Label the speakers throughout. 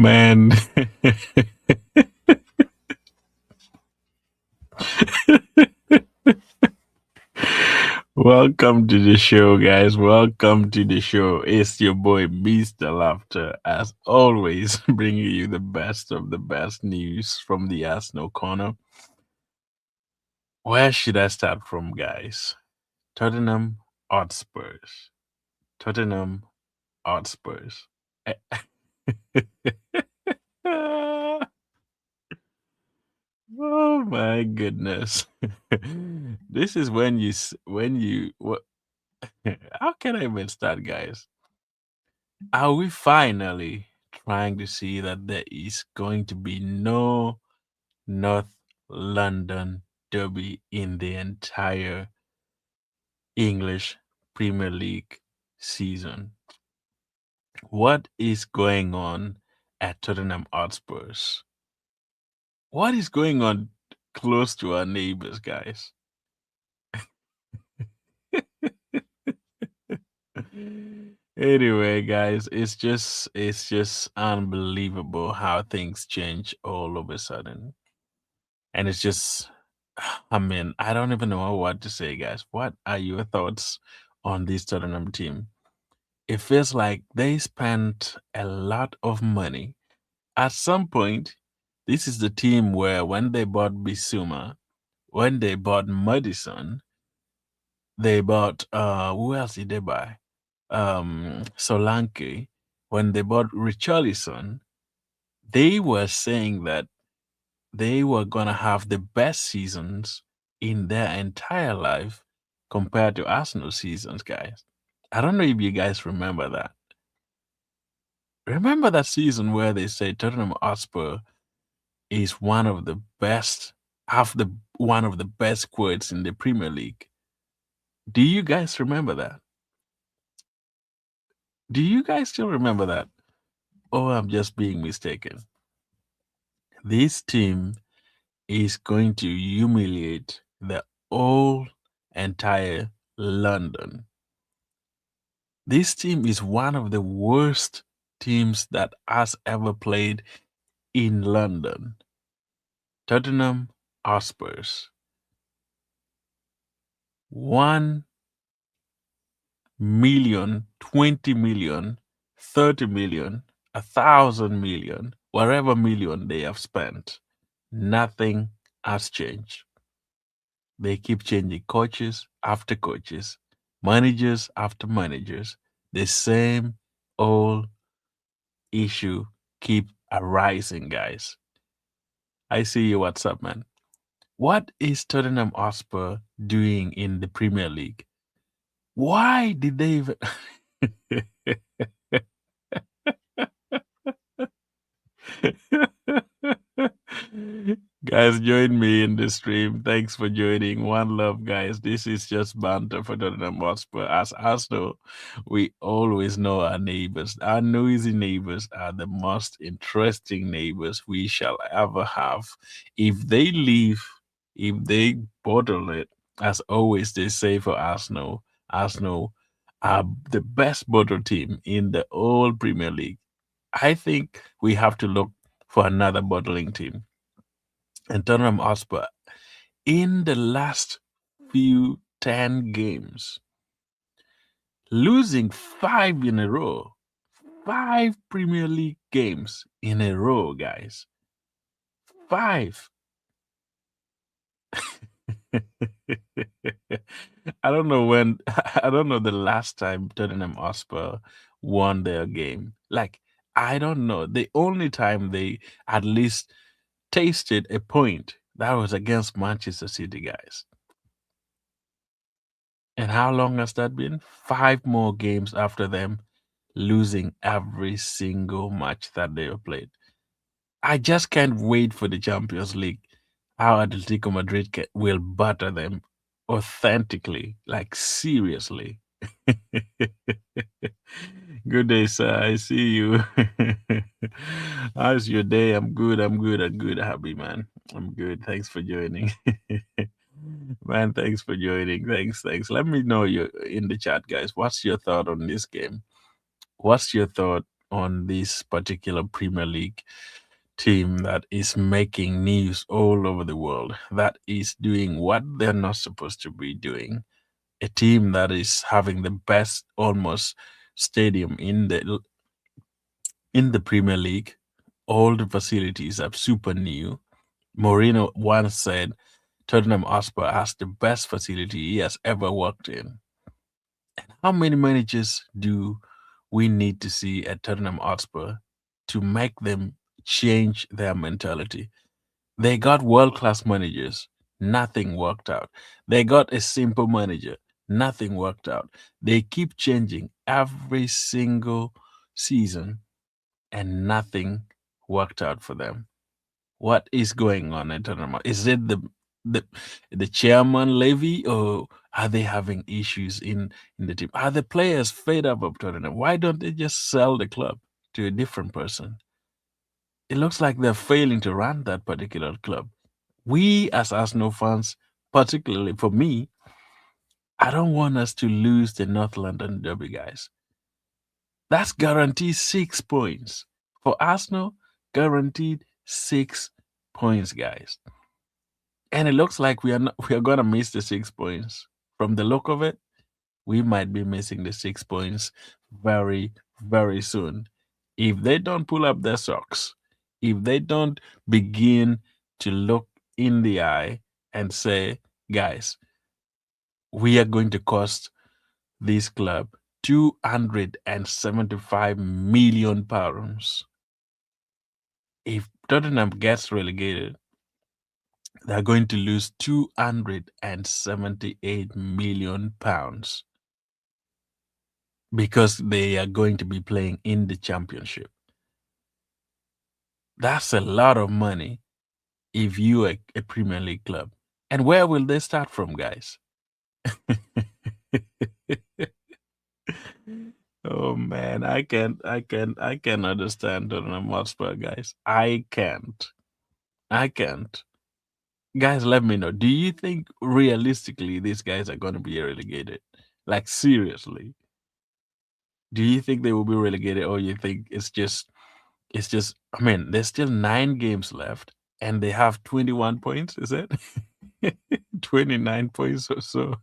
Speaker 1: man. Welcome to the show, guys. Welcome to the show. It's your boy, Mr. Laughter, as always, bringing you the best of the best news from the Arsenal corner. Where should I start from, guys? Tottenham Hotspurs. Tottenham Hotspurs. Oh my goodness. This is when what how can I even start, guys? Are we finally trying to see that there is going to be no North London derby in the entire English Premier League season? What is going on at Tottenham Hotspurs? What is going on close to our neighbors, guys? Anyway, guys, it's just unbelievable how things change all of a sudden. And it's just I mean, I don't even know what to say, guys. What are your thoughts on this Tottenham team? It feels like they spent a lot of money. At some point, this is the team where when they bought Bissouma, when they bought Madison, they bought who else did they buy? Solanke. When they bought Richarlison, they were saying that they were gonna have the best seasons in their entire life compared to Arsenal seasons, guys. I don't know if you guys remember that. Remember that season where they say Tottenham Hotspur is one of the best, have the one of the best squads in the Premier League. Do you guys remember that? Do you guys still remember that? Or I'm just being mistaken. This team is going to humiliate the whole entire London. This team is one of the worst teams that has ever played in London. Tottenham Hotspurs. 1 million, 20 million, 30 million, 1,000 million, whatever million they have spent, nothing has changed. They keep changing coaches after coaches, managers after managers. The same old issue keep arising, guys. I see you. What's up, man? What is Tottenham Hotspur doing in the Premier League? Why did they even? Guys, join me in the stream. Thanks for joining. One love, guys. This is just banter for Tottenham Hotspur. As Arsenal, we always know our neighbors. Our noisy neighbors are the most interesting neighbors we shall ever have. If they leave, if they bottle it, as always they say for Arsenal are the best bottle team in the whole Premier League. I think we have to look for another bottling team. And Tottenham Hotspur, in the last few 10 games, losing 5 in a row, 5 Premier League games in a row, guys. 5. I don't know when, I don't know the last time Tottenham Hotspur won their game. Like, I don't know. The only time they at least tasted a point, that was against Manchester City, guys. And how long has that been? 5 more games after them losing every single match that they have played. I just can't wait for the Champions League. How Atletico Madrid will butter them authentically, like seriously. Good day, sir. I see you. How's your day? I'm good. I'm good. I'm good. Happy, man. I'm good. Thanks for joining. Man, thanks for joining. Thanks. Let me know you in the chat, guys. What's your thought on this game? What's your thought on this particular Premier League team that is making news all over the world, that is doing what they're not supposed to be doing. A team that is having the best almost stadium in the Premier League. All the facilities are super new. Mourinho once said Tottenham Hotspur has the best facility he has ever worked in. How many managers do we need to see at Tottenham Hotspur to make them change their mentality? They got world class managers, nothing worked out. They got a simple manager, nothing worked out. They keep changing every single season, and nothing worked out for them. What is going on at Tottenham? Is it the the chairman Levy, or are they having issues in the team? Are the players fed up of Tottenham? Why don't they just sell the club to a different person? It looks like they're failing to run that particular club. We as Arsenal fans, particularly for me, I don't want us to lose the North London Derby, guys. That's guaranteed 6 points for Arsenal. Guaranteed 6 points, guys. And it looks like we are gonna miss the 6 points. From the look of it, we might be missing the 6 points very, very soon. If they don't pull up their socks, if they don't begin to look in the eye and say, guys, we are going to cost this club £275 million. If Tottenham gets relegated, they're going to lose £278 million because they are going to be playing in the championship. That's a lot of money if you are a Premier League club. And where will they start from, guys? Oh man, I can't understand Tottenham Hotspur, guys. I can't. Guys, let me know. Do you think realistically these guys are going to be relegated? Like seriously, do you think they will be relegated, or you think it's just? I mean, there's still 9 games left, and they have 21 points. Is it 29 points or so?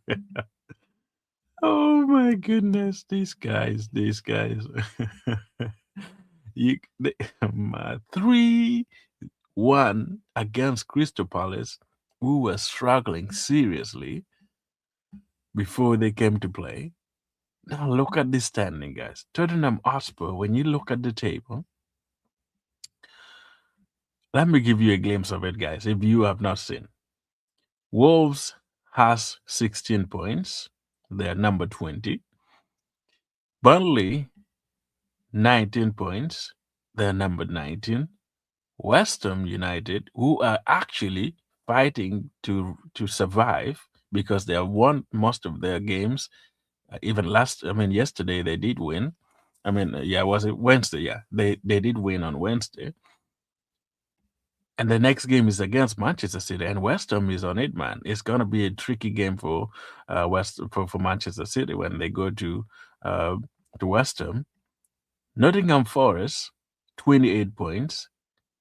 Speaker 1: Oh my goodness, these guys. you they, 3-1 against Crystal Palace, who were struggling seriously before they came to play. Now look at the standing, guys. Tottenham Hotspur, when you look at the table, let me give you a glimpse of it, guys, if you have not seen. Wolves has 16 points. They're number 20. Burnley, 19 points. They're number 19. West Ham United, who are actually fighting to survive because they have won most of their games. Yesterday they did win. Was it Wednesday? Yeah, they did win on Wednesday. And the next game is against Manchester City, and West Ham is on it, man. It's gonna be a tricky game for for Manchester City when they go to West Ham. Nottingham Forest, 28 points,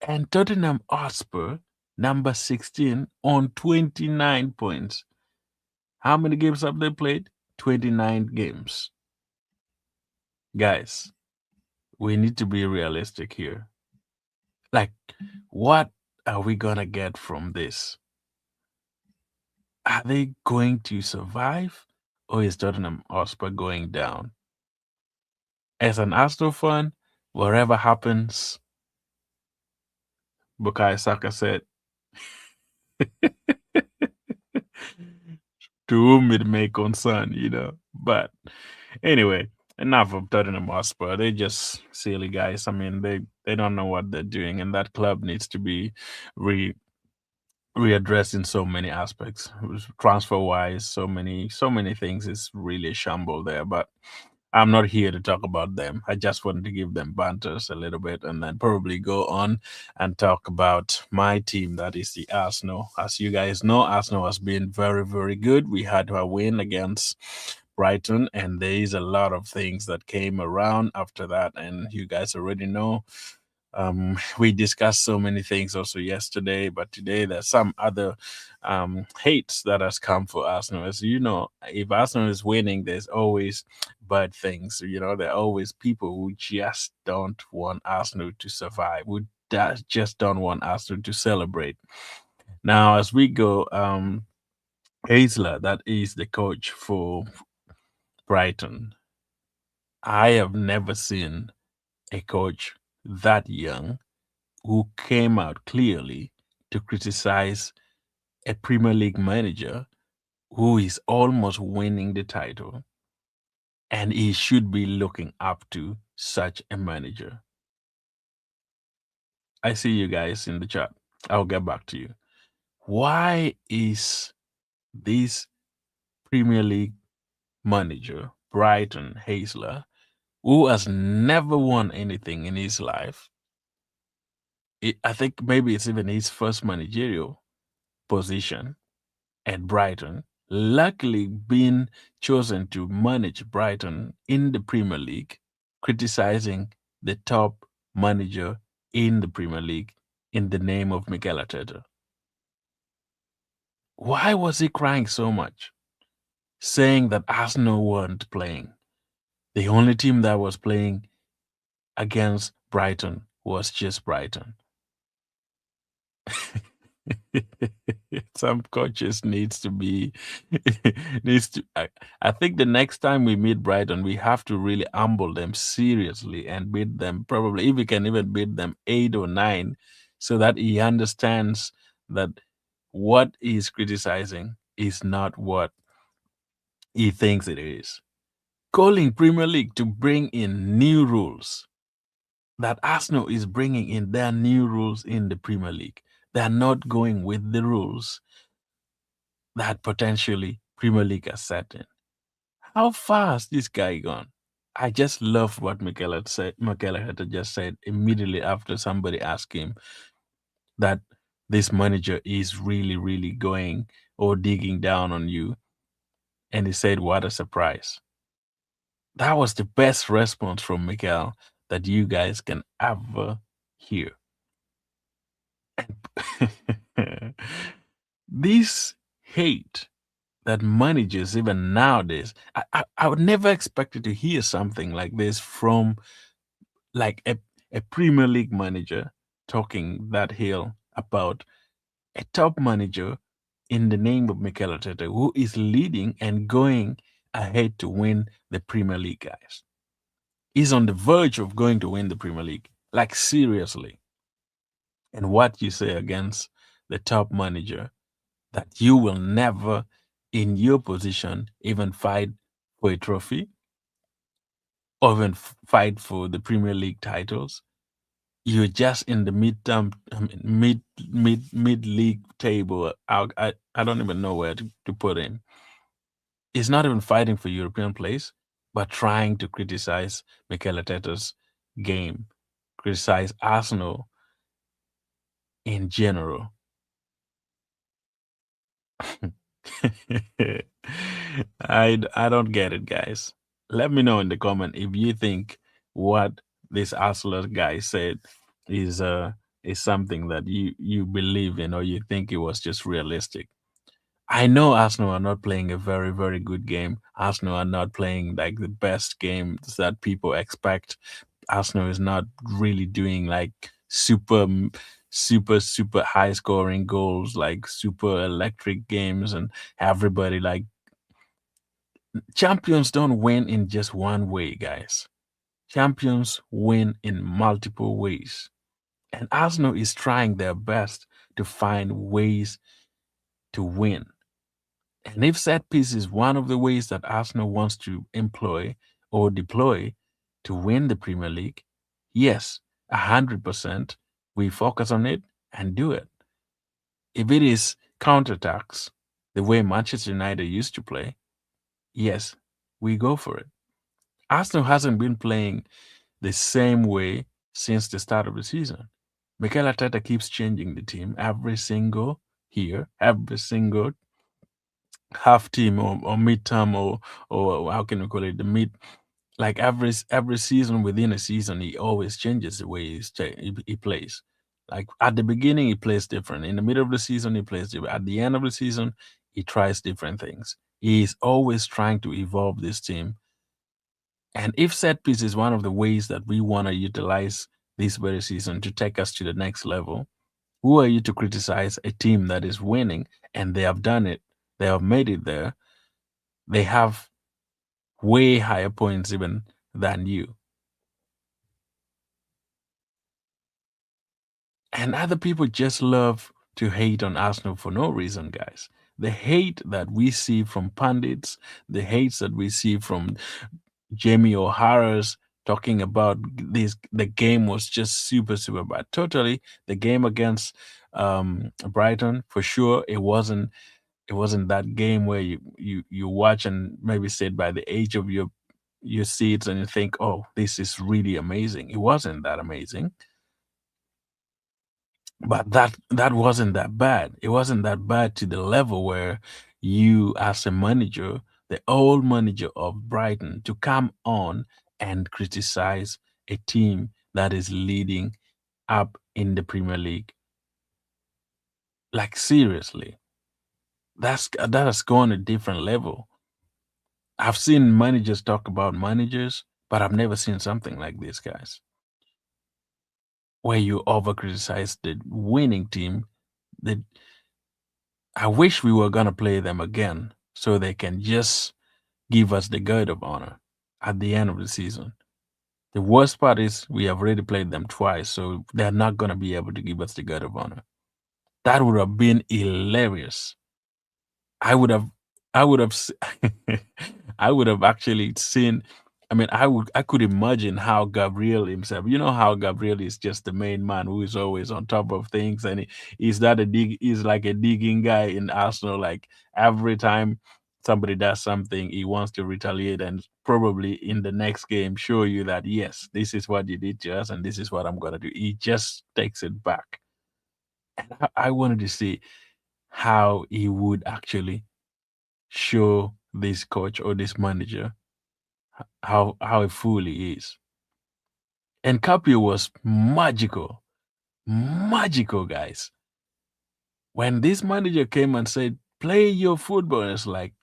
Speaker 1: and Tottenham Hotspur, number 16, on 29 points. How many games have they played? 29 games. Guys, we need to be realistic here. Like, what are we gonna get from this? Are they going to survive, or is Tottenham Hotspur going down? As an Arsenal fan, whatever happens, Bukayo Saka said, to whom it may concern. But anyway, enough of Tottenham Hotspur. They're just silly guys. I mean, they don't know what they're doing, and that club needs to be re readdressed in so many aspects, transfer wise. So many things is really a shamble there. But I'm not here to talk about them. I just wanted to give them banters a little bit, and then probably go on and talk about my team, that is the Arsenal. As you guys know, Arsenal has been very, very good. We had a win against Brighton, and there is a lot of things that came around after that, and you guys already know. We discussed so many things also yesterday, but today there's some other hates that has come for Arsenal. As you know, if Arsenal is winning, there's always bad things. You know, there are always people who just don't want Arsenal to survive, who just don't want Arsenal to celebrate. Now, as we go, Haisler, that is the coach for Brighton. I have never seen a coach that young who came out clearly to criticize a Premier League manager who is almost winning the title, and he should be looking up to such a manager. I see you guys in the chat. I'll get back to you. Why is this Premier League manager, Brighton Haisler, who has never won anything in his life, I think maybe it's even his first managerial position at Brighton, luckily being chosen to manage Brighton in the Premier League, criticizing the top manager in the Premier League in the name of Mikel Arteta. Why was he crying so much? Saying that Arsenal weren't playing. The only team that was playing against Brighton was just Brighton. Some coaches needs to be needs to I think the next time we meet Brighton, we have to really humble them seriously and beat them, probably if we can even beat them 8 or 9, so that he understands that what he's criticizing is not what he thinks it is. Calling Premier League to bring in new rules, that Arsenal is bringing in their new rules in the Premier League. They're not going with the rules that potentially Premier League has set in. How far has this guy gone? I just love what Mikel Arteta just said immediately after somebody asked him that this manager is really, really going or digging down on you. And he said, "What a surprise." That was the best response from Mikel that you guys can ever hear. This hate that managers, even nowadays, I would never expected to hear something like this from like a Premier League manager talking that hill about a top manager in the name of Mikel Arteta, who is leading and going ahead to win the Premier League, guys. He's on the verge of going to win the Premier League. Like, seriously. And what you say against the top manager, that you will never, in your position, even fight for a trophy or even fight for the Premier League titles. You're just in the mid league table. I don't even know where to put him. He's not even fighting for European place, but trying to criticize Mikel Arteta's game, criticize Arsenal in general. I don't get it, guys. Let me know in the comment if you think what this Arsenal guy said is something that you believe in, or you think it was just realistic. I know Arsenal are not playing a very, very good game. Arsenal are not playing like the best games that people expect. Arsenal is not really doing like super high scoring goals, like super electric games, and everybody like champions don't win in just one way, guys. Champions win in multiple ways. And Arsenal is trying their best to find ways to win. And if set piece is one of the ways that Arsenal wants to employ or deploy to win the Premier League, yes, 100%, we focus on it and do it. If it is counterattacks, the way Manchester United used to play, yes, we go for it. Arsenal hasn't been playing the same way since the start of the season. Mikel Arteta keeps changing the team every single year, every single half team or mid term or how can we call it the mid, like every season within a season he always changes the way he plays. Like at the beginning he plays different, in the middle of the season he plays different, at the end of the season he tries different things. He's always trying to evolve this team. And if set piece is one of the ways that we want to utilize this very season to take us to the next level, who are you to criticize a team that is winning and they have done it? They have made it there. They have way higher points even than you. And other people just love to hate on Arsenal for no reason, guys. The hate that we see from pundits, the hates that we see from Jamie O'Hara's talking about the game was just super bad. Totally, the game against Brighton, for sure, it wasn't that game where you watch and maybe sit by the edge of your seats and you think, oh, this is really amazing. It wasn't that amazing, but that wasn't that bad. It wasn't that bad to the level where you, as a manager, the old manager of Brighton, to come on and criticize a team that is leading up in the Premier League. Like seriously, that has gone a different level. I've seen managers talk about managers, but I've never seen something like this, guys, where you over criticize the winning team. The I wish we were gonna play them again so they can just give us the guard of honor at the end of the season. The worst part is we have already played them twice, so they're not gonna be able to give us the guard of honor. That would have been hilarious. I would have, I would have, I would have actually seen. I mean, I could imagine how Gabriel himself. You know how Gabriel is just the main man who is always on top of things, and he's that a dig. He's like a digging guy in Arsenal. Like every time somebody does something, he wants to retaliate, and probably in the next game show you that yes, this is what you did to us, and this is what I'm gonna do. He just takes it back. And I wanted to see how he would actually show this coach or this manager how a fool he is. And Caprio was magical, magical, guys. When this manager came and said, "Play your football," it's like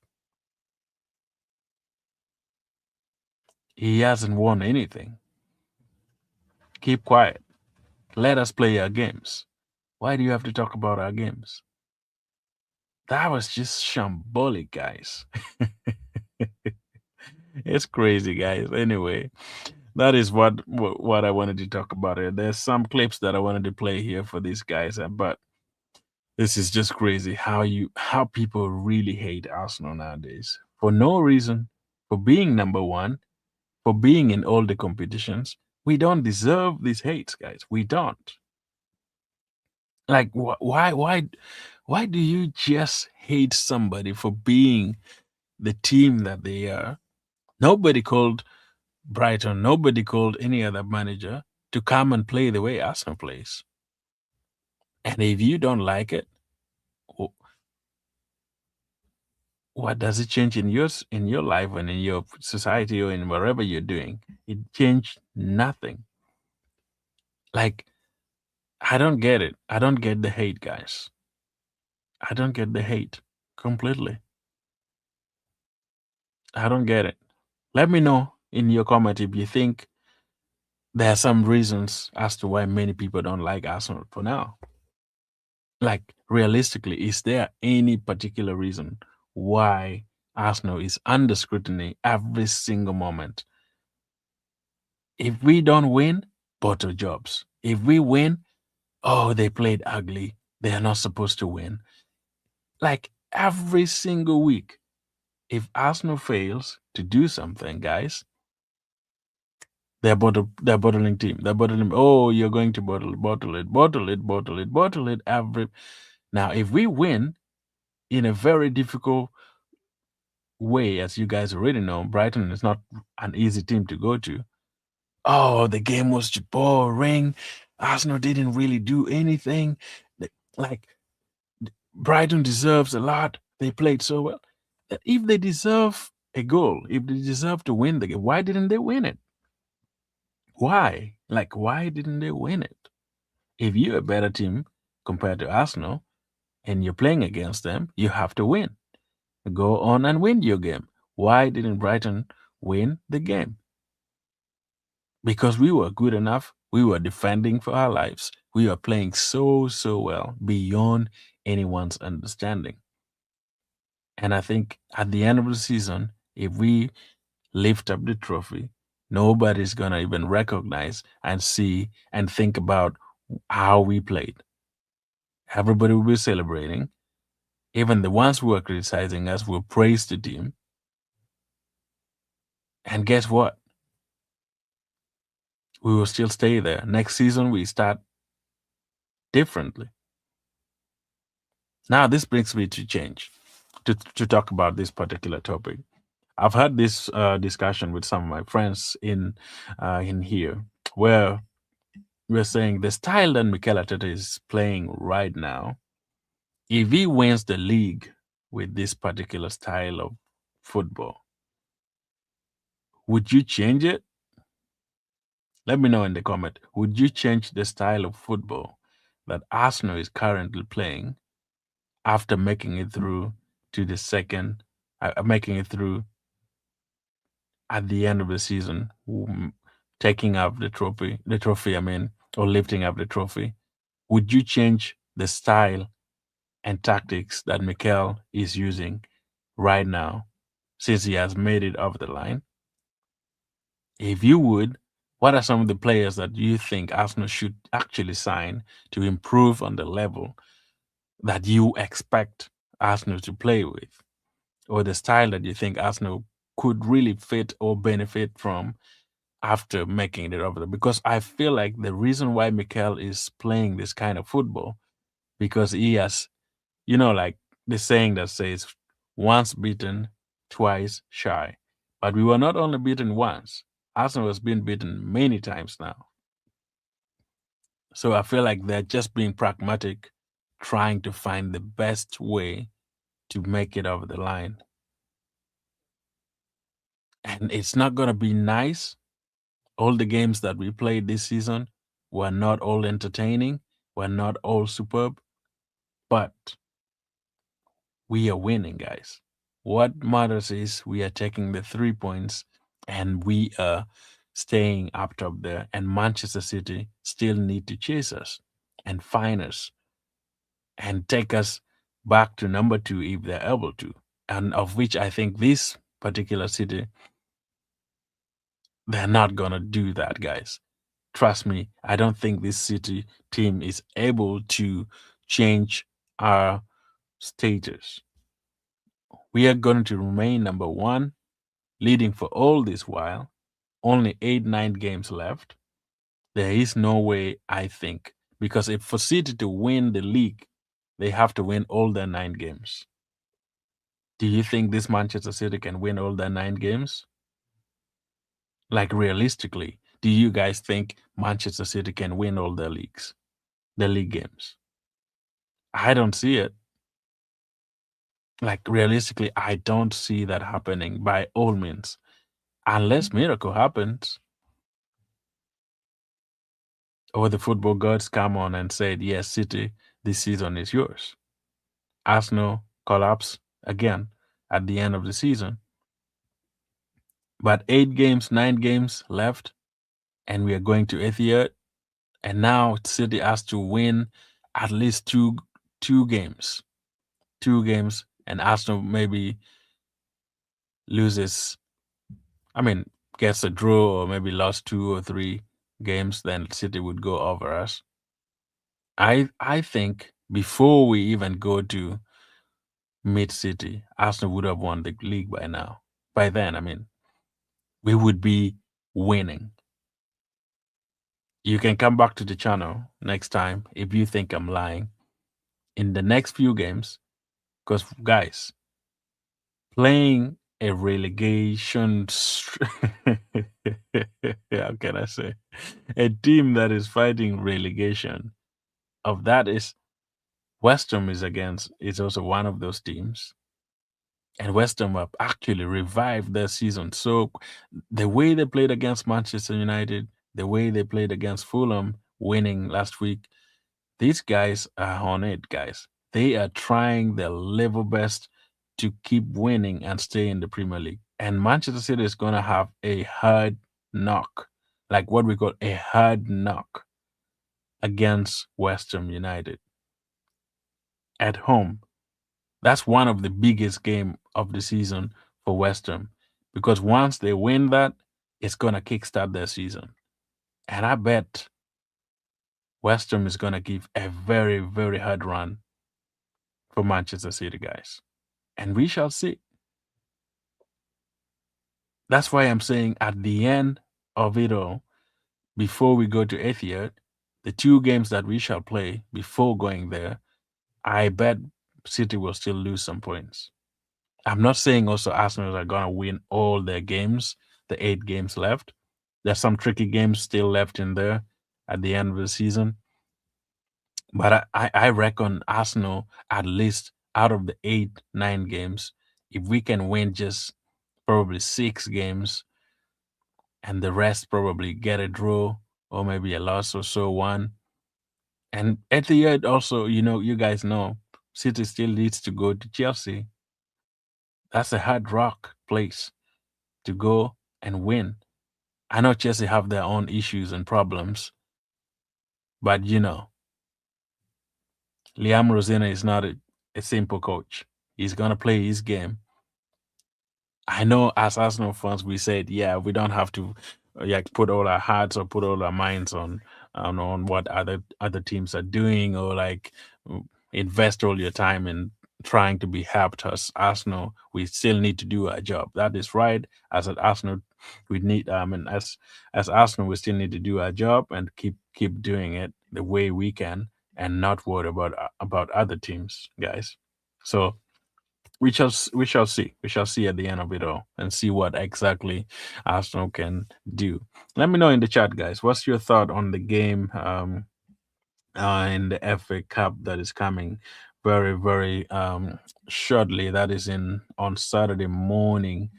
Speaker 1: he hasn't won anything. Keep quiet. Let us play our games. Why do you have to talk about our games? That was just shambolic, guys. It's crazy, guys. Anyway, that is what I wanted to talk about here. There's some clips that I wanted to play here for these guys, but this is just crazy how people really hate Arsenal nowadays for no reason, for being number one, for being in all the competitions. We don't deserve these hates, guys. We don't. Like why do you just hate somebody for being the team that they are? Nobody called Brighton, nobody called any other manager to come and play the way Arsenal plays. And if you don't like it, wh- what does it change in your life and in your society or in wherever you're doing? It changed nothing. Like I don't get it. I don't get the hate, guys. I don't get the hate completely. I don't get it. Let me know in your comment if you think there are some reasons as to why many people don't like Arsenal for now. Like realistically, is there any particular reason why Arsenal is under scrutiny every single moment? If we don't win, bottle jobs. If we win, oh, they played ugly. They are not supposed to win. Like every single week, if Arsenal fails to do something, guys, they're bottling team. They're bottling. Oh, you're going to bottle it. Every now, if we win in a very difficult way, as you guys already know, Brighton is not an easy team to go to. Oh, the game was boring. Arsenal didn't really do anything. Like Brighton deserves a lot. They played so well. If they deserve a goal, if they deserve to win the game, why didn't they win it? Why? Like, why didn't they win it? If you're a better team compared to Arsenal and you're playing against them, you have to win. Go on and win your game. Why didn't Brighton win the game? Because we were good enough. We were defending for our lives. We were playing so well beyond anyone's understanding. And I think at the end of the season, if we lift up the trophy, nobody's going to even recognize and see and think about how we played. Everybody will be celebrating. Even the ones who are criticizing us will praise the team. And guess what? We will still stay there. Next season, we start differently. Now, this brings me to change, to talk about this particular topic. I've had this discussion with some of my friends in here, where we're saying the style that Mikel Arteta is playing right now, if he wins the league with this particular style of football, would you change it? Let me know in the comment. Would you change the style of football that Arsenal is currently playing after making it through to the second, making it through at the end of the season, taking up the trophy, I mean, or lifting up the trophy? Would you change the style and tactics that Mikel is using right now since he has made it over the line? If you would, what are some of the players that you think Arsenal should actually sign to improve on the level that you expect Arsenal to play with, or the style that you think Arsenal could really fit or benefit from after making it over there? Because I feel like the reason why Mikel is playing this kind of football, because he has, like the saying that says, once beaten, twice shy. But we were not only beaten once, Arsenal has been beaten many times now. So I feel like they're just being pragmatic, trying to find the best way to make it over the line. And it's not going to be nice. All the games that we played this season were not all entertaining, were not all superb, but we are winning, guys. What matters is we are taking the 3 points and we are staying up top there. And Manchester City still need to chase us and find us and take us back to number 2 if they're able to. And of which I think this particular city, they're not going to do that, guys. Trust me, I don't think this City team is able to change our status. We are going to remain number 1, leading for all this while. Only 8, 9 games left. There is no way, I think, because if for City to win the league, they have to win all their 9 games. Do you think this Manchester City can win all their 9 games? Like realistically, do you guys think Manchester City can win all their the league games? I don't see it. Like realistically, I don't see that happening by all means, unless miracle happens, or the football gods come on and said, "Yes, City, this season is yours." Arsenal collapse again at the end of the season, but 8 games, 9 games left, and we are going to Etihad, and now City has to win at least two games, and Arsenal maybe loses. I mean, gets a draw or maybe lost 2 or 3 games, then City would go over us. I think before we even go to mid City, Arsenal would have won the league by now. By then, I mean, we would be winning. You can come back to the channel next time if you think I'm lying in the next few games, because guys, playing a relegation how can I say, a team that is fighting relegation, of that is West Ham is also one of those teams. and West Ham have actually revived their season. So the way they played against Manchester United, the way they played against Fulham, winning last week, these guys are on it, guys. They are trying their level best to keep winning and stay in the Premier League. And Manchester City is going to have a hard knock, like what we call a hard knock against West Ham United at home. That's one of the biggest game of the season for West Ham because once they win that, it's going to kickstart their season. And I bet West Ham is going to give a very, very hard run for Manchester City, guys. And we shall see. That's why I'm saying at the end of it all, before we go to Etihad, the two games that we shall play before going there, I bet City will still lose some points. I'm not saying also Arsenal are going to win all their games, the 8 games left. There's some tricky games still left in there at the end of the season. But I reckon Arsenal, at least out of the 8, 9 games, if we can win just probably 6 games and the rest probably get a draw or maybe a loss or so one. And at the end, also, you guys know, City still needs to go to Chelsea. That's a hard rock place to go and win. I know Chelsea have their own issues and problems, but Liam Rosina is not a simple coach. He's gonna play his game. I know as Arsenal fans, we said, yeah, we don't have to like put all our hearts or put all our minds on what other teams are doing or like invest all your time in trying to be helped as Arsenal. We still need to do our job. That is right. As at Arsenal, we need and as Arsenal, we still need to do our job and keep doing it the way we can and not worry about other teams, guys. So we shall see. We shall see at the end of it all and see what exactly Arsenal can do. Let me know in the chat, guys. What's your thought on the game in the FA Cup that is coming very, very shortly? That is in on Saturday morning.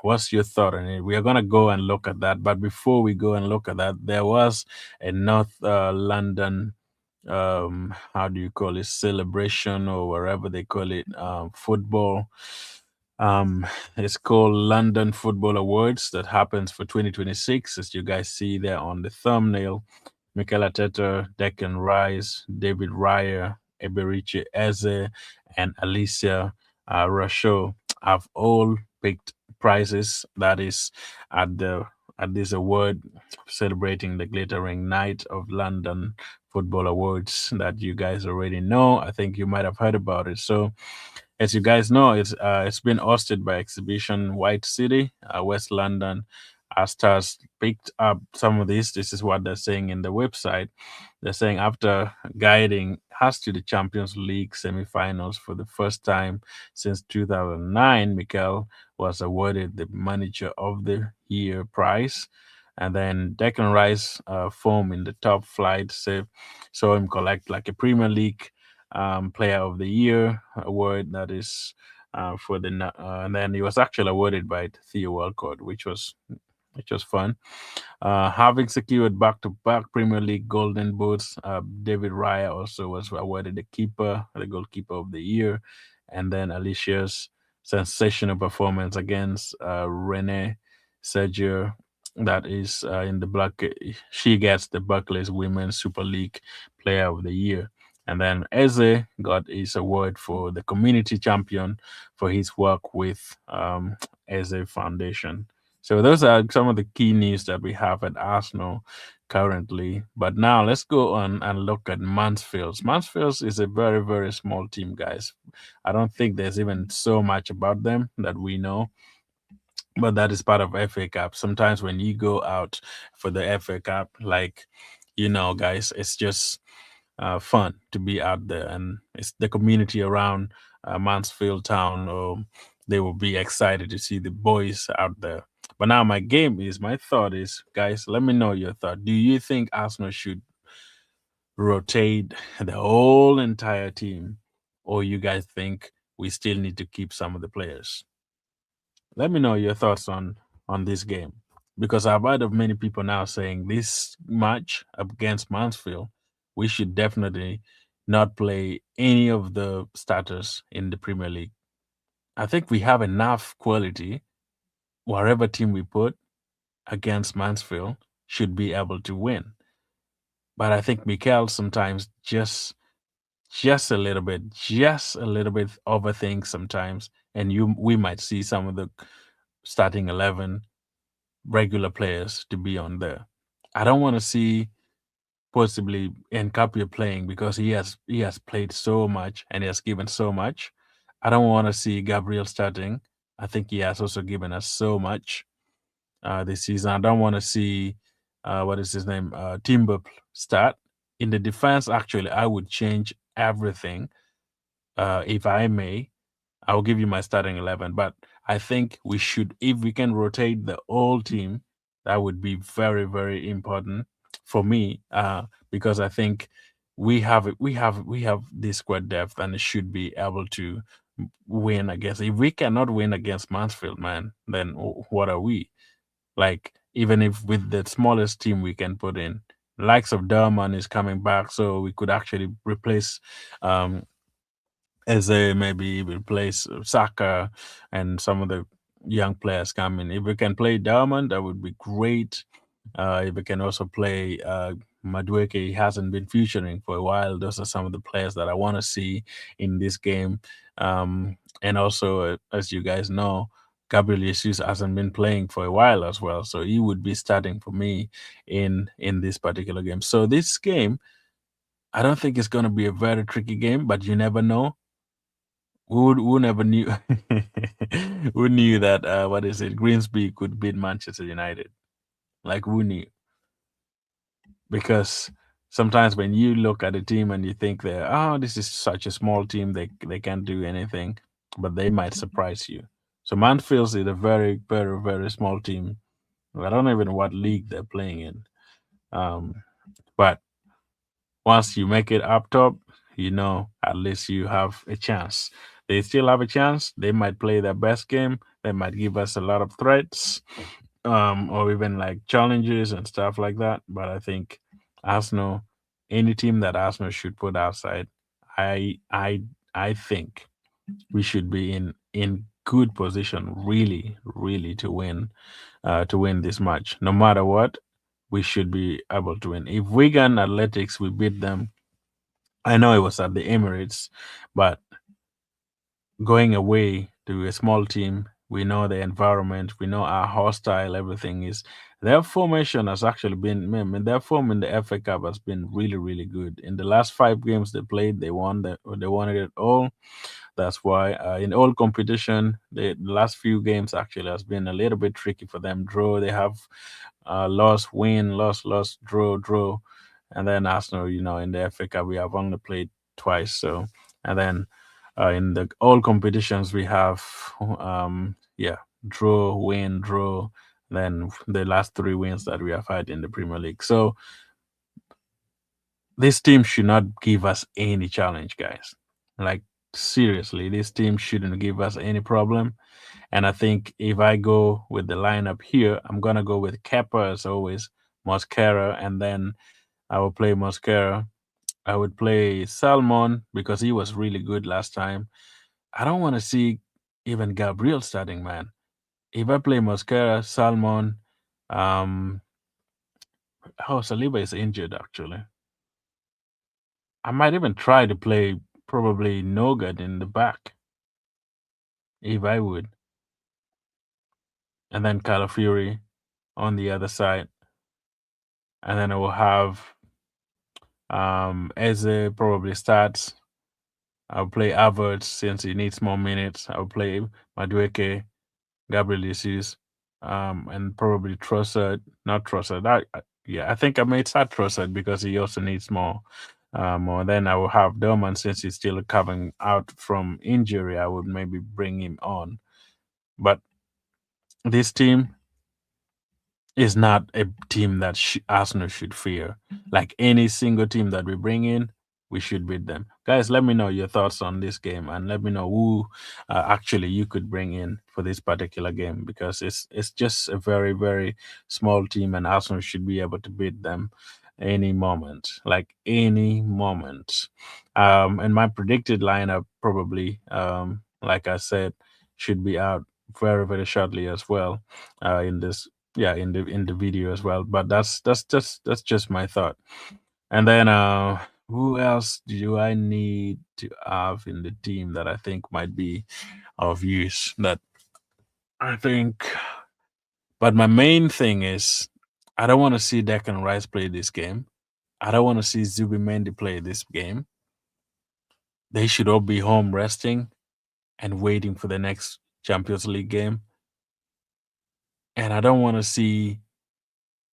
Speaker 1: What's your thought on it? We are gonna go and look at that, but before we go and look at that, there was a North London how do you call it, celebration or wherever they call it, football. It's called London Football Awards that happens for 2026, as you guys see there on the thumbnail. Mikel Arteta, Declan Rice, David Raya, Eberiche Eze, and Alicia Rasho have all picked prizes. That is at the at this award celebrating the glittering night of London Football Awards that you guys already know. I think you might have heard about it. So as you guys know, it's been hosted by Exhibition White City, West London. Our stars picked up some of this. This is what they're saying in the website. They're saying after guiding us to the Champions League semi-finals for the first time since 2009, Mikel was awarded the Manager of the Year prize. And then Declan Rice form in the top flight, saw him collect like a Premier League Player of the Year award. That is and then he was actually awarded by Theo Walcott, which was fun. Having secured back-to-back Premier League Golden Boots, David Raya also was awarded the goalkeeper of the year, and then Alicia's sensational performance against Rene Sergio. That is in the black. She gets the Barclays Women's Super League Player of the Year. And then Eze got his award for the community champion for his work with Eze Foundation. So those are some of the key news that we have at Arsenal currently. But now let's go on and look at Mansfield. Mansfield is a very, very small team, guys. I don't think there's even so much about them that we know. But that is part of FA Cup. Sometimes when you go out for the FA Cup, like, guys, it's just fun to be out there, and it's the community around Mansfield Town. They will be excited to see the boys out there. But now my thought is, guys, let me know your thought. Do you think Arsenal should rotate the whole entire team, or you guys think we still need to keep some of the players. Let me know your thoughts on this game because I've heard of many people now saying this match against Mansfield, we should definitely not play any of the starters in the Premier League. I think we have enough quality. Whatever team we put against Mansfield should be able to win. But I think Mikel sometimes just a little bit overthink sometimes, and you we might see some of the starting 11 regular players to be on there. I don't want to see possibly Nkapia playing because he has played so much and he has given so much. I don't want to see Gabriel starting. I think he has also given us so much this season. I don't want to see what is his name Timber start in the defense. Actually, I would change everything if I may. I'll give you my starting 11, but I think we should, if we can rotate the whole team, that would be very, very important for me because I think we have this squad depth and it should be able to win against. If we cannot win against Mansfield, man, then what are we? Like even if with the smallest team we can put in, likes of Derman is coming back, so we could actually replace um as they maybe replace Saka and some of the young players coming. If we can play Diamond, that would be great. If we can also play Madueke, he hasn't been featuring for a while. Those are some of the players that I want to see in this game. And also, as you guys know, Gabriel Jesus hasn't been playing for a while as well, so he would be starting for me in this particular game. So this game, I don't think it's going to be a very tricky game, but you never know. Who never knew who knew that what is it Greensby could beat Manchester United? Like who knew? Because sometimes when you look at a team and you think that this is such a small team they can't do anything, but they might surprise you. So Mansfield is a very very very small team. I don't even know what league they're playing in. Um, but once you make it up top, at least you have a chance. They still have a chance. They might play their best game. They might give us a lot of threats, or even like challenges and stuff like that. But I think Arsenal, any team that Arsenal should put outside, I I I think we should be in good position, really, really to win this match. No matter what, we should be able to win. If Wigan Athletics we beat them, I know it was at the Emirates, but going away to a small team, we know the environment, we know how hostile everything is. Their formation has actually been, man, their form in the FA Cup has been really, really good. In the last 5 games they played, they won it all. That's why in all competition, the last few games actually has been a little bit tricky for them. Draw, they have lost, win, lost, draw, draw, and then Arsenal, in the FA Cup we have only played twice. So, and then in the all competitions we have, yeah, draw, win, draw. Then the last 3 wins that we have had in the Premier League. So this team should not give us any challenge, guys. Like seriously, this team shouldn't give us any problem. And I think if I go with the lineup here, I'm gonna go with Kepa as always, Mosquera, and then I will play Mosquera. I would play Salmon because he was really good last time. I don't want to see even Gabriel starting, man. If I play Mosquera, Salmon, um, Saliba is injured actually. I might even try to play probably Nogard in the back if I would, and then Calafiori on the other side, and then I will have Eze probably starts. I'll play Havertz since he needs more minutes. I'll play Madueke, Gabriel Jesus, and probably Trossard. Not Trossard. Yeah, I think I may start Trossard because he also needs more. Or then I will have Dorman since he's still coming out from injury. I would maybe bring him on. But this team is not a team that Arsenal should fear. Like any single team that we bring in, we should beat them. Guys, let me know your thoughts on this game and let me know who actually you could bring in for this particular game because it's just a very very small team and Arsenal should be able to beat them any moment, like any moment. And my predicted lineup probably, like I said, should be out very very shortly as well in this yeah in the video as well. But that's just my thought. And then who else do I need to have in the team that I think might be of use? That I think, but my main thing is I don't want to see Declan Rice play this game. I don't want to see Zubimendi play this game. They should all be home resting and waiting for the next Champions League game. And I don't want to see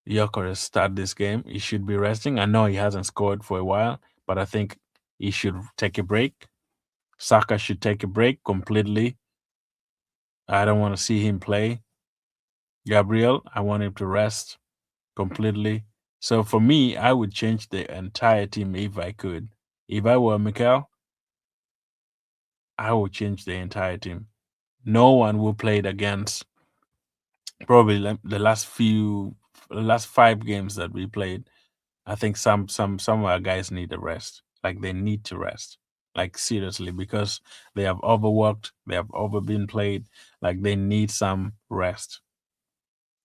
Speaker 1: Gyökeres start this game. He should be resting. I know he hasn't scored for a while, but I think he should take a break. Saka should take a break completely. I don't want to see him play. Gabriel, I want him to rest completely. So for me, I would change the entire team if I could. If I were Mikel, I would change the entire team. No one will play it against probably the last 5 games that we played. I think some of our guys need a rest. Like they need to rest. Like seriously, because they have overworked, they have over been played. Like they need some rest.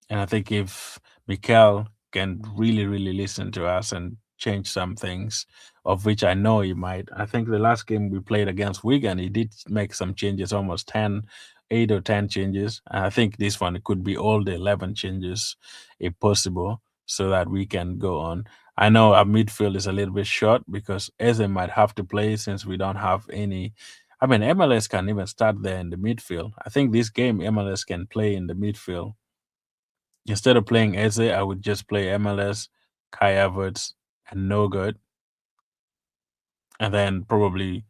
Speaker 1: And I think if Mikel can really, really listen to us and change some things, of which I know he might. I think the last game we played against Wigan, he did make some changes, almost 10, 8 or 10 changes. And I think this one it could be all the 11 changes if possible, so that we can go on. I know our midfield is a little bit short because Eze might have to play since we don't have any. I mean, MLS can even start there in the midfield. I think this game MLS can play in the midfield. Instead of playing Eze, I would just play MLS, Kai Havertz, and No Good, and then probably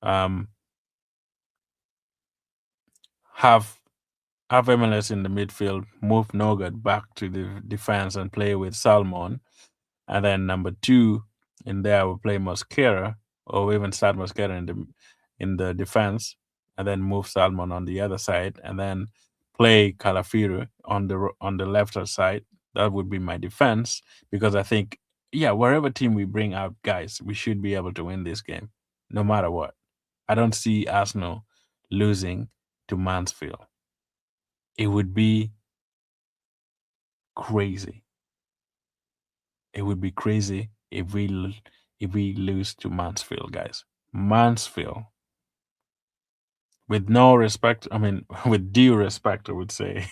Speaker 1: um, have MLS in the midfield, move No Good back to the defense and play with Salmon, and then number 2 in there I would play Mosquera, or even start Mosquera in the defense, and then move Salmon on the other side, and then play Calafiru on the left side. That would be my defense because I think yeah, wherever team we bring out, guys, we should be able to win this game, no matter what. I don't see Arsenal losing to Mansfield. It would be crazy. It would be crazy if we lose to Mansfield, guys. Mansfield, with no respect, I mean, with due respect, I would say,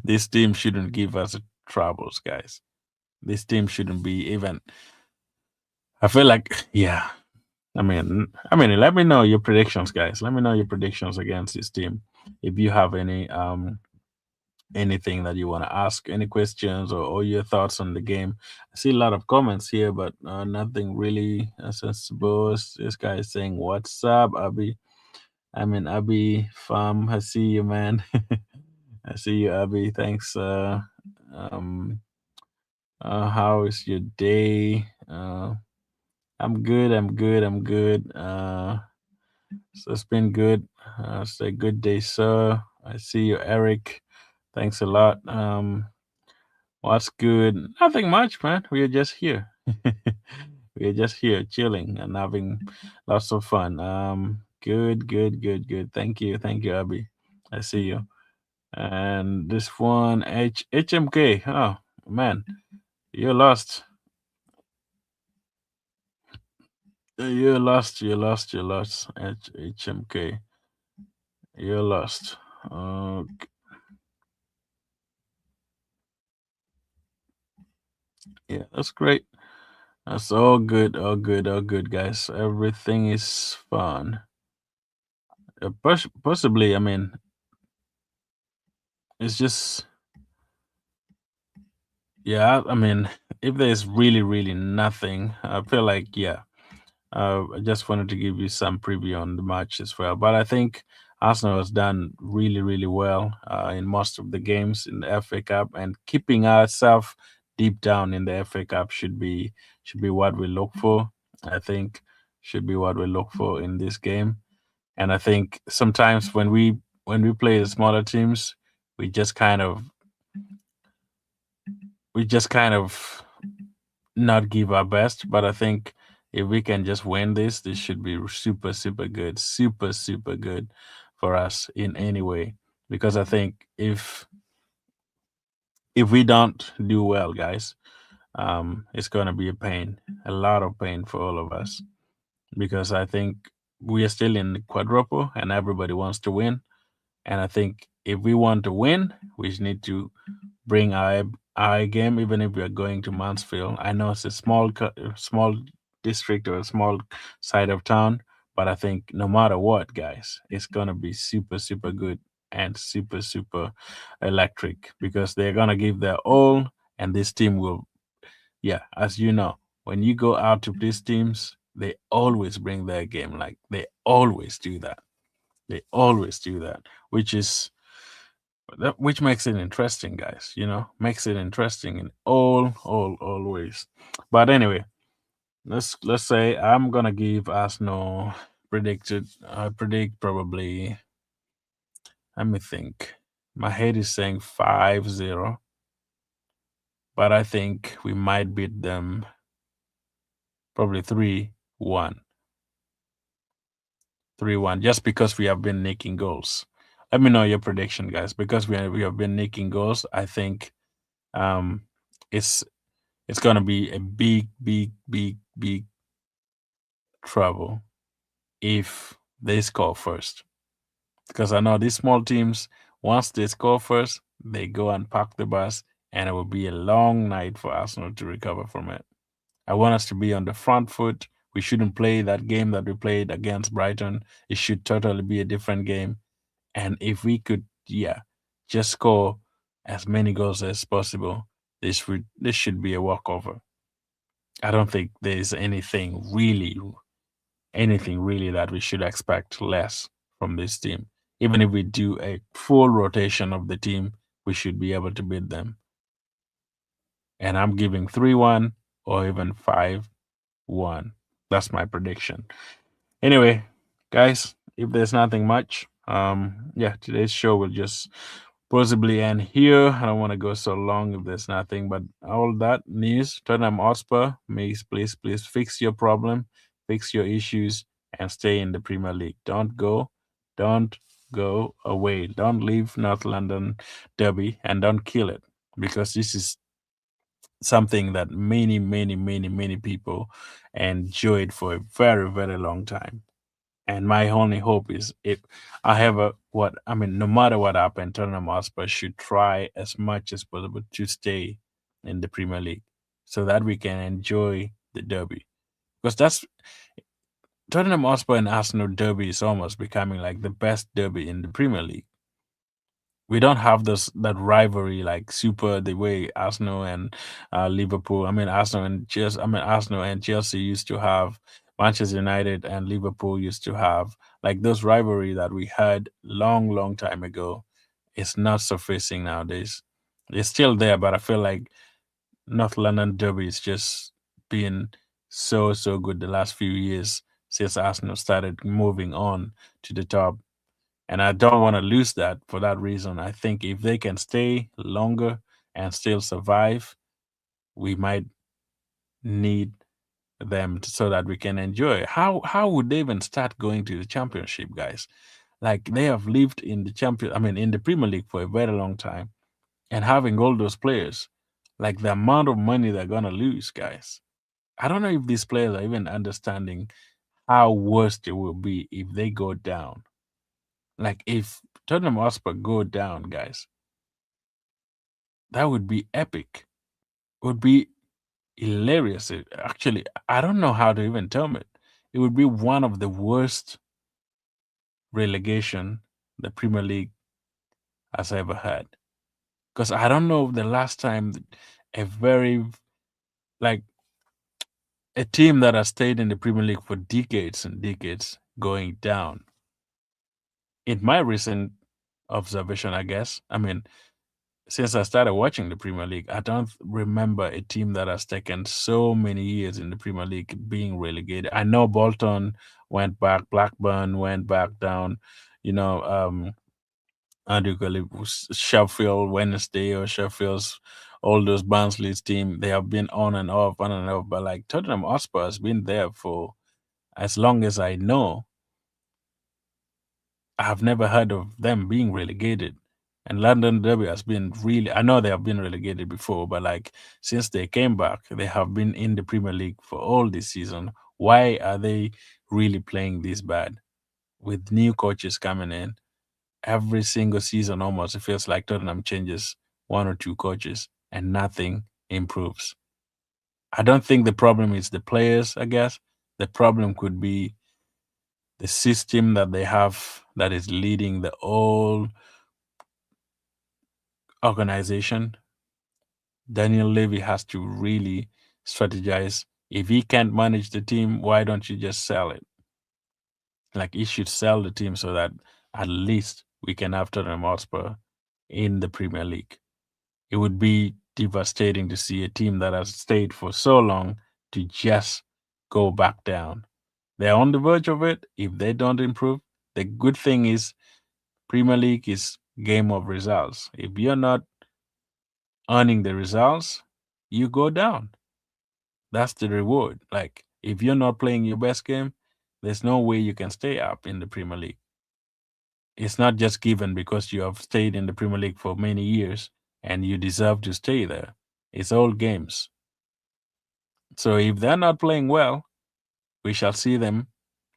Speaker 1: this team shouldn't give us troubles, guys. This team shouldn't be even. I feel like, yeah. Let me know your predictions, guys. Let me know your predictions against this team. If you have anything that you want to ask, any questions or your thoughts on the game. I see a lot of comments here, but nothing really sensible. This guy is saying, "What's up, Abby?" Abby Farm. I see you, man. I see you, Abby. Thanks. Um, how is your day? I'm good. I'm good. I'm good. So it's been good. It's a good day, sir. I see you, Eric. Thanks a lot. What's good? Nothing much, man. We are just here. We are just here chilling and having lots of fun. Good, good, good, good. Thank you, Abby. I see you. And this one, HMK. Oh man, you lost. You lost. You lost. You lost. HMK. You lost. Uh, yeah, that's great. That's all good. All good. All good, guys. Everything is fun. Possibly, it's just, yeah, if there's really, really nothing, I feel like, yeah, I just wanted to give you some preview on the match as well. But I think Arsenal has done really, really well in most of the games in the FA Cup, and keeping ourselves deep down in the FA Cup should be what we look for. I think should be what we look for in this game. And I think sometimes when we play the smaller teams, we just kind of we just kind of not give our best. But I think if we can just win this, this should be super super good, super good for us in any way. Because I think if we don't do well, guys, it's gonna be a pain, a lot of pain for all of us. Because I think we are still in the quadruple and everybody wants to win. And I think if we want to win, we just need to bring our game, even if we are going to Mansfield. I know it's a small district or a small side of town, but I think no matter what, guys, it's gonna be super super good and super super electric because they're gonna give their all, and this team will, yeah, as you know, when you go out to these teams, they always bring their game. Like they always do that. They always do that, which makes it interesting, guys. Makes it interesting in all ways. But anyway, let's say I'm gonna give Arsenal predicted. I predict probably. Let me think. My head is saying 5-0, but I think we might beat them probably 3-1. 3-1, just because we have been nicking goals. Let me know your prediction, guys. Because we have been nicking goals, I think um it's it's gonna be a big trouble if they score first. Because I know these small teams, once they score first, they go and park the bus, and it will be a long night for Arsenal to recover from it. I want us to be on the front foot. We shouldn't play that game that we played against Brighton. It should totally be a different game. And if we could, yeah, just score as many goals as possible, this should be a walkover. I don't think there's anything really that we should expect less from this team. Even if we do a full rotation of the team, we should be able to beat them. And I'm giving 3-1 or even 5-1. That's my prediction. Anyway, guys, if there's nothing much, yeah, today's show will just possibly end here. I don't want to go so long if there's nothing, but all that news, Tottenham Hotspur, please fix your problem, fix your issues, and stay in the Premier League. Don't go away. Don't leave North London Derby, and don't kill it, because this is something that many people enjoyed for a very, very long time. And my only hope is, if I have no matter what happens, Tottenham Hotspur should try as much as possible to stay in the Premier League so that we can enjoy the derby. Because that's Tottenham Hotspur and Arsenal derby is almost becoming like the best derby in the Premier League. We don't have that rivalry like super the way Arsenal and Liverpool. I mean Arsenal and Chelsea used to have. Manchester United and Liverpool used to have, like, those rivalry that we had long time ago. It's not surfacing nowadays. It's still there, but I feel like North London Derby is just being so good the last few years since Arsenal started moving on to the top, and I don't want to lose that for that reason. I think if they can stay longer and still survive, we might need them so that we can enjoy. How would they even start going to the championship, guys? Like, they have lived in in the Premier League for a very long time, and having all those players, like the amount of money they're gonna lose, guys. I don't know if these players are even understanding how worse it will be if they go down. Like, if Tottenham Hotspur go down, guys, that would be epic. Would be hilarious. Actually, I don't know how to even term it. It would be one of the worst relegation the Premier League has ever had. Because I don't know the last time a very, like, a team that has stayed in the Premier League for decades and decades going down. In my recent observation, I guess, since I started watching the Premier League, I don't remember a team that has taken so many years in the Premier League being relegated. I know Bolton went back, Blackburn went back down, you know, how do you call it, Sheffield Wednesday or Sheffield's, all those Barnsley's team, they have been on and off, on and off. But like Tottenham Hotspur has been there for as long as I know. I've never heard of them being relegated. And London Derby has been really, I know they have been relegated before, but like since they came back, they have been in the Premier League for all this season. Why are they really playing this bad? With new coaches coming in, every single season almost, it feels like Tottenham changes one or two coaches and nothing improves. I don't think the problem is the players, I guess. The problem could be the system that they have that is leading the whole organization. Daniel Levy has to really strategize. If he can't manage the team, why don't you just sell it? Like he should sell the team so that at least we can have Tottenham Hotspur in the Premier League. It would be devastating to see a team that has stayed for so long to just go back down. They're on the verge of it. If they don't improve, the good thing is Premier League is game of results. If you're not earning the results, you go down. That's the reward. Like if you're not playing your best game, there's no way you can stay up in the Premier League. It's not just given because you have stayed in the Premier League for many years and you deserve to stay there. It's all games. So if they're not playing well, we shall see them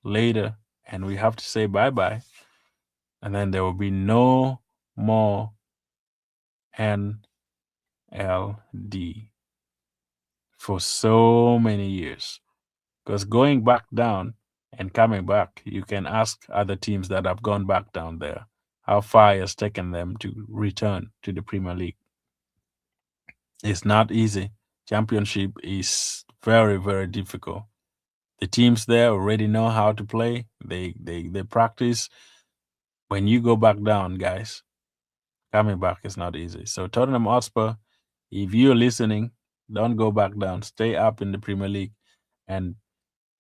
Speaker 1: later and we have to say bye bye. And then there will be no more NLD for so many years. Because going back down and coming back, you can ask other teams that have gone back down there how far it has taken them to return to the Premier League. It's not easy. Championship is very, very difficult. The teams there already know how to play. They practice. When you go back down, guys, coming back is not easy. So Tottenham Hotspur, if you're listening, don't go back down. Stay up in the Premier League and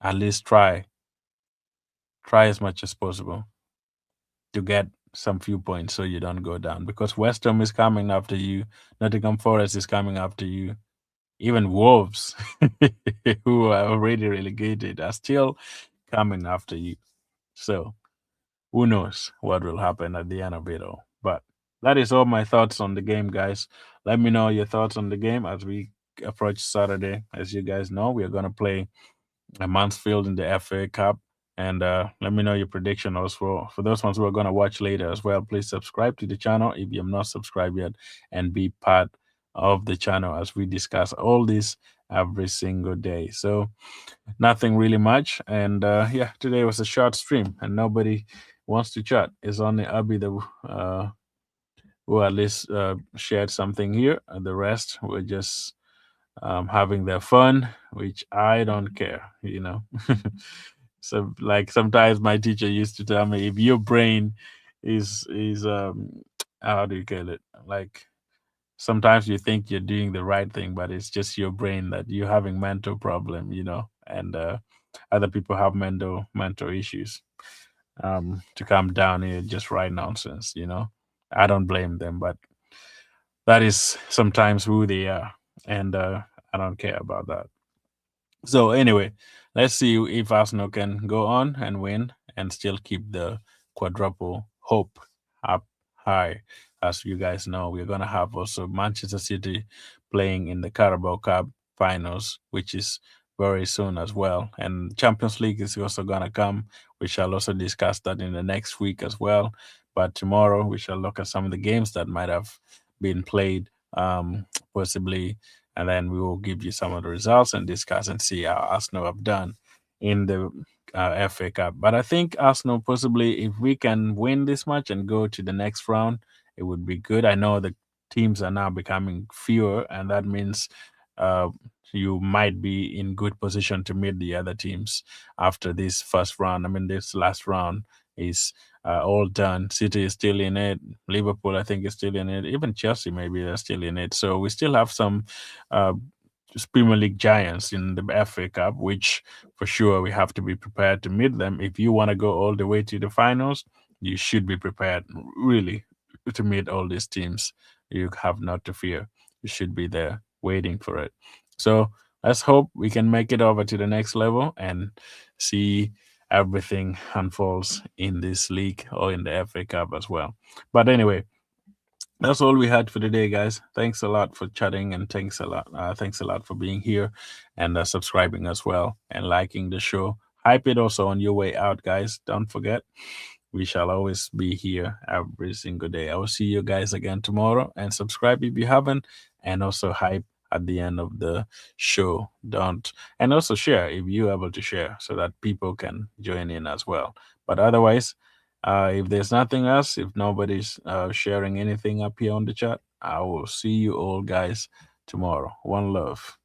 Speaker 1: at least try as much as possible to get some few points so you don't go down. Because West Ham is coming after you, Nottingham Forest is coming after you, even Wolves, who are already relegated, are still coming after you. So who knows what will happen at the end of it all. But that is all my thoughts on the game, guys. Let me know your thoughts on the game as we approach Saturday. As you guys know, we are going to play Mansfield in the FA Cup. And let me know your prediction also for those ones who are going to watch later as well. Please subscribe to the channel if you have not subscribed yet and be part of the channel as we discuss all this every single day. So nothing really much. And yeah, today was a short stream and nobody wants to chat. It's only Abby that who at least shared something here. And the rest were just having their fun, which I don't care. So like sometimes my teacher used to tell me if your brain is how do you call it? Like sometimes you think you're doing the right thing, but it's just your brain that you're having mental problem, and other people have mental issues. To calm down here, just write nonsense. I don't blame them, but that is sometimes who they are, and I don't care about that. So anyway, let's see if Arsenal can go on and win and still keep the quadruple hope up high. As you guys know, we're gonna have also Manchester City playing in the Carabao Cup finals, which is very soon as well. And Champions League is also gonna come. We shall also discuss that in the next week as well. But tomorrow we shall look at some of the games that might have been played, possibly, and then we will give you some of the results and discuss and see how Arsenal have done in the FA Cup. But I think Arsenal possibly, if we can win this match and go to the next round, it would be good. I know the teams are now becoming fewer, and that means uh, you might be in good position to meet the other teams after this first round. I mean, this last round is all done. City is still in it. Liverpool, I think, is still in it. Even Chelsea, maybe they're still in it. So we still have some uh, Premier League giants in the FA Cup, which for sure we have to be prepared to meet them. If you want to go all the way to the finals, you should be prepared really to meet all these teams. You have not to fear. You should be there waiting for it. So let's hope we can make it over to the next level and see everything unfolds in this league or in the FA Cup as well. But anyway, that's all we had for today, guys. Thanks a lot for chatting, and thanks a lot for being here and subscribing as well and liking the show. Hype it also on your way out, guys. Don't forget, we shall always be here every single day. I will see you guys again tomorrow, and subscribe if you haven't, and also hype at the end of the show. Don't And also share if you're able to share so that people can join in as well. But otherwise, if there's nothing else, if nobody's sharing anything up here on the chat, I will see you all guys tomorrow. One love.